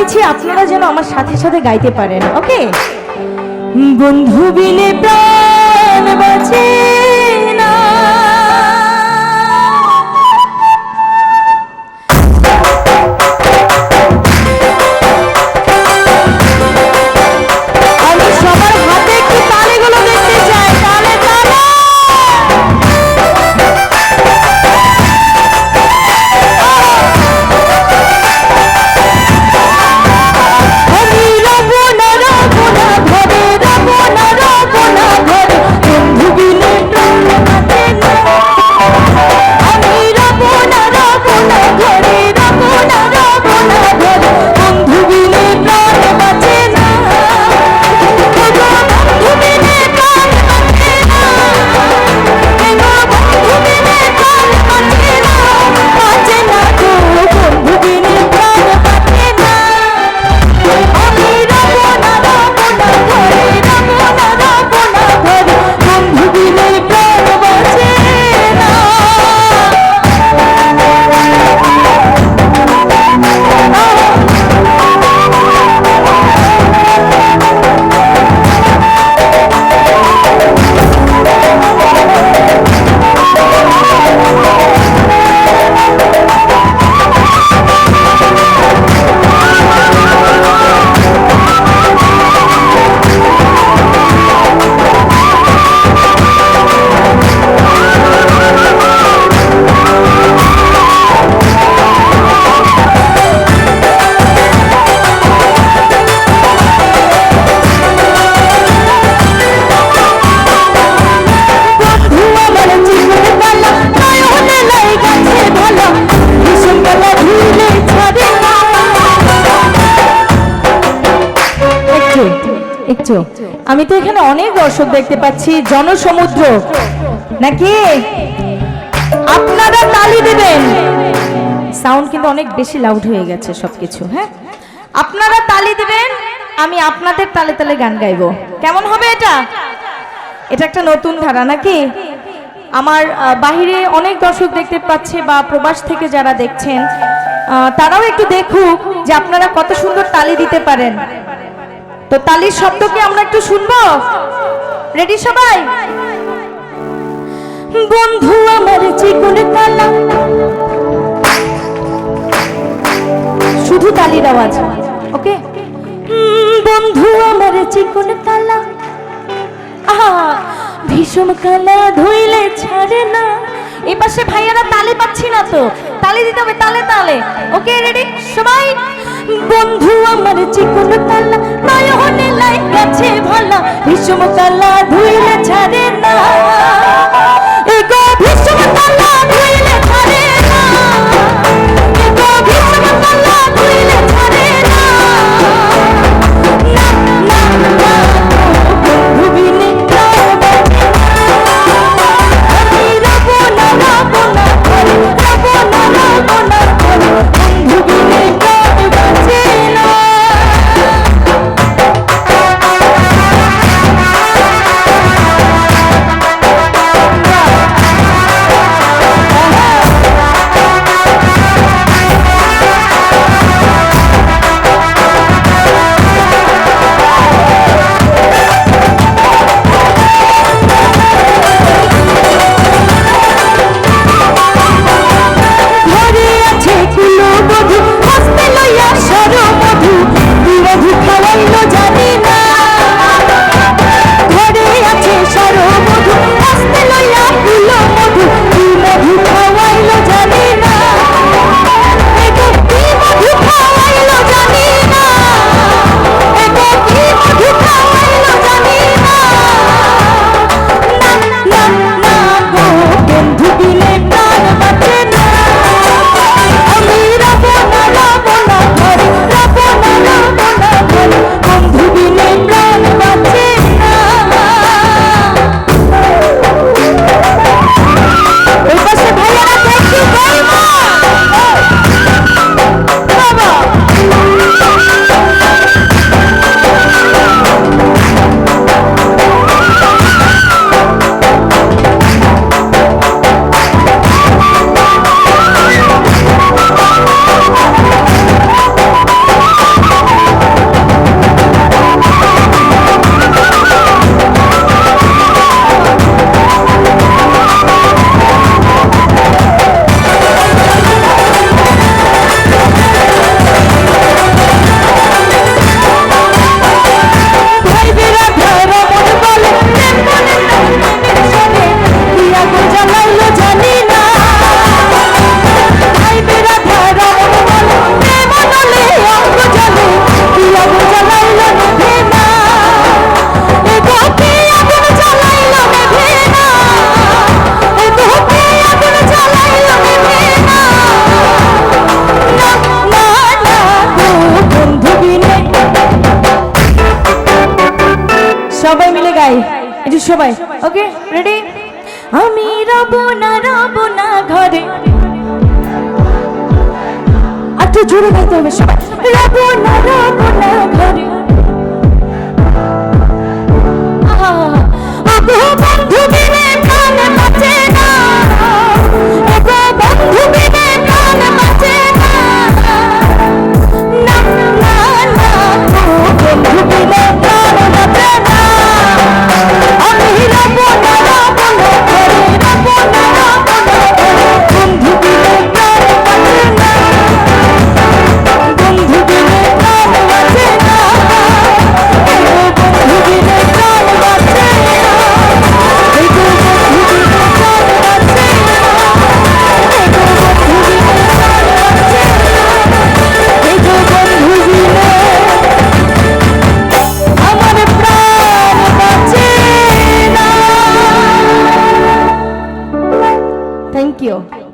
চাইছি আপনারা যেন আমার সাথে সাথে গাইতে পারেন। ওকে? বন্ধু বিনে প্রাণ বাঁচে না, আমি সবার হাতে একটু তালিগুলো দেখতে চাই। তালে তালে একটু, আমি তো এখানে অনেক দর্শক দেখতে পাচ্ছি, জনসমুদ্র নাকি? আপনারা তালি দিবেন। সাউন্ড কিন্তু অনেক বেশি লাউড হয়ে গেছে সবকিছু। হ্যাঁ, আপনারা তালি দিবেন, আমি আপনাদের তালে তালে গান গাইবো। কেমন হবে এটা? এটা একটা নতুন ধারা নাকি? আমার বাহিরে অনেক দর্শক দেখতে পাচ্ছে, বা প্রবাস থেকে যারা দেখছেন তারাও একটু দেখুক যে আপনারা কত সুন্দর তালি দিতে পারেন। তো তালির শব্দ কি আমরা একটু শুনবো? রেডি সবাই? বন্ধু আমার চিকন কালা, শুধু তালির আওয়াজ। ওকে? বন্ধু আমার চিকন কালা, ভীষণ কালা ধুইলে ছাড়ে না। এই পাশে ভাইয়ারা তালি পাচ্ছি না, তো তালি দিতে হবে তালে তালে। ওকে, রেডি সবাই? বন্ধু আমার চিকন কালা, নয়নে লাই গেছে ভালা, ভীষণ কালা ধুইলে ছাড়ে না। এগো ভীষণ কালা ধুইলে ছাড়ে না, এগো ভীষণ কালা ধুইলে ছাড়ে না। না না না, বন্ধু বিনে প্রাণ বাঁচে না। আমি রব না রব না করে, রব না রব না করে, বন্ধু বিনে প্রাণ বাঁচে না। সবাই ওকে রেডি আমি রব না ঘরে একটু জোরে গাইতে হবে সবাই রব না ঘরে ওগো বন্ধু বিনে প্রাণ বাঁচে না ওগো বন্ধু বিনে প্রাণ বাঁচে না না না না বন্ধু বিনে প্রাণ বাঁচে না আমি রব না ঘরে রব না ঘরে বন্ধু বিনে প্রাণ বাঁচে না বন্ধু বিনে প্রাণ বাঁচে না বন্ধু বিনে প্রাণ বাঁচে Thank you.